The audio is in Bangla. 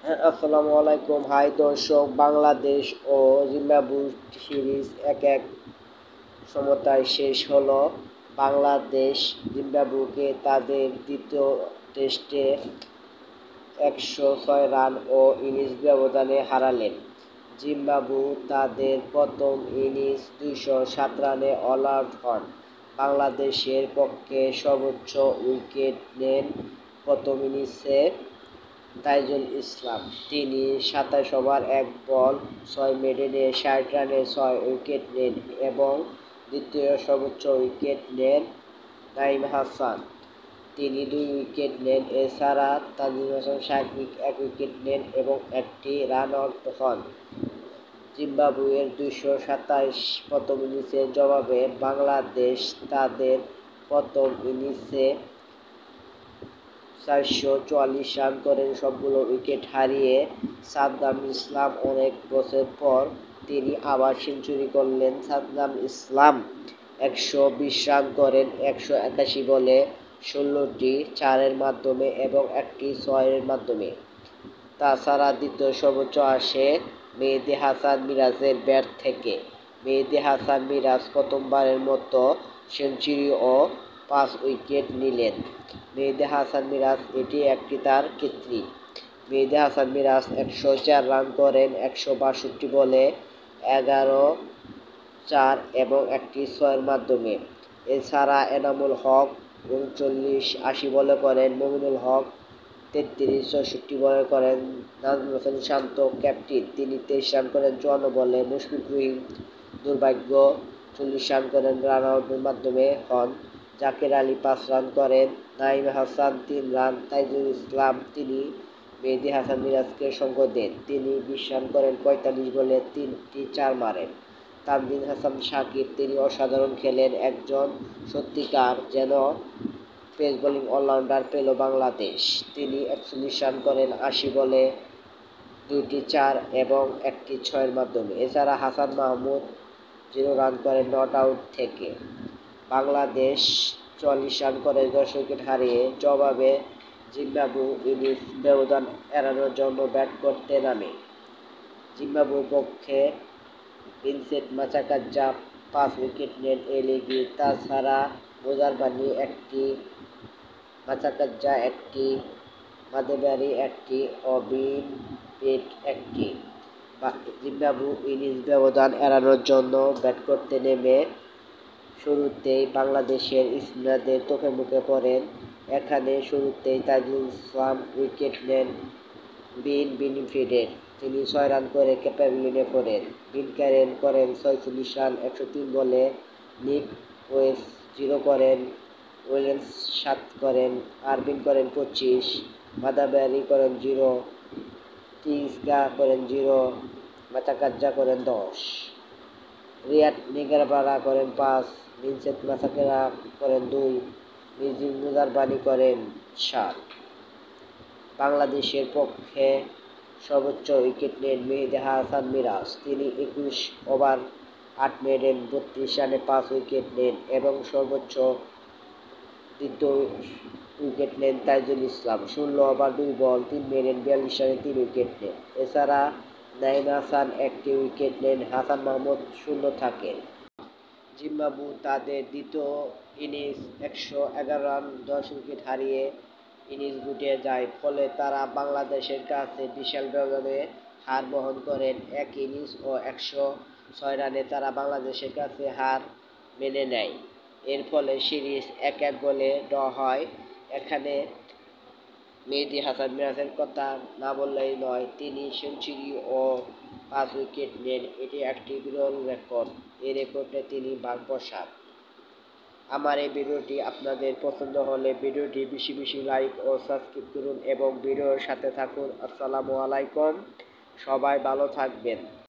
আসসালামু আলাইকুম। হাই দর্শক, বাংলাদেশ ও জিম্বাবুয়ে সিরিজ 1-1 সমতায় শেষ হলো। বাংলাদেশ জিম্বাবুয়েকে তাদের দ্বিতীয় টেস্টে 106 রান ও ইনিংস ব্যবধানে হারালেন। জিম্বাবুয়ে তাদের প্রথম ইনিংস 207 রানে অল আউট হন। বাংলাদেশের পক্ষে সর্বোচ্চ উইকেট নেন প্রথম ইনিংসে তাইজুল ইসলাম। তিনি 27 ওভার 1 বল 6 মেডেনে 60 রানে 6 উইকেট নেন এবং দ্বিতীয় সর্বোচ্চ উইকেট নেন নাঈম হাসান। তিনি 2 উইকেট নেন। এছাড়া তানজিম হাসান সাকিব 1 উইকেট নেন এবং একটি রান আউট হন। জিম্বাবুয়ের 227 প্রথম ইনিংসের জবাবে বাংলাদেশ তাদের প্রথম ইনিংসে 444 রান করেন সবগুলো উইকেট হারিয়ে। সাদ্দাম ইসলাম অনেক বছর পর তিনি আবার সেঞ্চুরি করলেন। সাদ্দাম ইসলাম 120 রান করেন 181 বলে, 16টি 4-এর মাধ্যমে এবং একটি 6-এর মাধ্যমে। তাছাড়া দ্বিতীয় সর্বোচ্চ আসে মেহেদী হাসান মিরাজের ব্যাট থেকে। মেহেদী হাসান মিরাজ প্রথমবারের মতো সেঞ্চুরি ও 5 উইকেট নিলেন। মেহেদী হাসান মিরাজ এটি একটি তার কীর্তি। মেহেদী হাসান মিরাজ 104 রান করেন 162 বলে, 11-4 এবং একটি 6-এর মাধ্যমে। এছাড়া এনামুল হক 39-80 বলে করেন, মমিনুল হক 33-64 বলে করেন, নাজমুল হোসেন শান্ত ক্যাপ্টেন তিনি 23 রান করেন 54 বলে, মুশফিক রহিম দুর্ভাগ্য 40 রান করেন রান আউটের মাধ্যমে হন। জাকের আলী 5 রান করেন, নাঈম হাসান 3 রান, তাইজুল ইসলাম তিনি মেহেদী হাসান মিরাজকে সঙ্গ দেন। তিনি 20 রান করেন 45 বলে, 3টি 4 মারেন। তানজিম হাসান সাকিব তিনি অসাধারণ খেলেন। একজন সত্যিকার যেন পেস বোলিং অলরাউন্ডার পেল বাংলাদেশ। তিনি 41 রান করেন 80 বলে, 2টি 4 এবং একটি 6-এর মাধ্যমে। এছাড়া হাসান মাহমুদ 0 রান করেন নট আউট থেকে। বাংলাদেশ 44 রান করে 10 উইকেট হারিয়ে। জবাবে জিম্বাবুয়ে ইনিংস ব্যবধান এড়ানোর জন্য ব্যাট করতে নামে। জিম্বাবুয়ের পক্ষে ভিনসেন্ট মাচাকাজ্জা 5 উইকেট নেন এ লিগে। তাছাড়া মোজারবানি 1টি, মাচাকাজ্জা 1টি, মাদেবারি 1টি ও বিন পেট 1টি। জিম্বাবুয়ে ইনিংস ব্যবধান এড়ানোর জন্য ব্যাট করতে নেমে শুরুতেই বাংলাদেশের স্পিনারদের চোখে মুখে পড়েন। এখানে শুরুতেই তাইজুল ইসলাম উইকেট নেন বিনফিডের। তিনি 6 রান করে প্যাভিলিয়নে পড়েন। বিন ক্যারেন করেন 46 রান 103 বলে, নিক ওয়েস 0 করেন, উইলিয়ামস 7 করেন, আরবিন করেন 25, মাদাবারি করেন 0, তিসগা করেন 0, মাচাকাজ্জা করেন 10, রিয়াদ নিগারবারা করেন 5, ভিনসেন্ট মাচাকারা করেন 2, মোজারবানি করেন 7। বাংলাদেশের পক্ষে সর্বোচ্চ উইকেট নেন মেহেদী হাসান মিরাজ। তিনি 21 ওভার 8 মেডেন 32 রানে 5 উইকেট নেন এবং সর্বোচ্চ দ্বিতীয় উইকেট নেন তাইজুল ইসলাম 16 ওভার 2 বল 3 মেডেন 42 রানে 3 উইকেট নেন। এছাড়া নাঈম হাসান 1টি উইকেট নেন। হাসান মাহমুদ শূন্য থাকেন। জিম্বাবুয়ে তাদের দ্বিতীয় ইনিংস 111 রান 10 উইকেট হারিয়ে ইনিংস গুটিয়ে যায়। ফলে তারা বাংলাদেশের কাছে বিশাল ব্যবধানে হার বহন করেন। এক ইনিংস ও 106 রানে তারা বাংলাদেশের কাছে হার মেনে নেয়। এর ফলে সিরিজ 1-1 বলে ড্র হয়। এখানে মেহেদী হাসান মিরাজের কথা না বললেই নয়। তিনি সেঞ্চুরি ও 5 উইকেট নেন। এটি একটি বিরল রেকর্ড। এই রেকর্ডে তিনি বাঘবসার। আমার এই ভিডিওটি আপনাদের পছন্দ হলে ভিডিওটি বেশি বেশি লাইক ও সাবস্ক্রাইব করুন এবং ভিডিওর সাথে থাকুন। আসসালামু আলাইকুম। সবাই ভালো থাকবেন।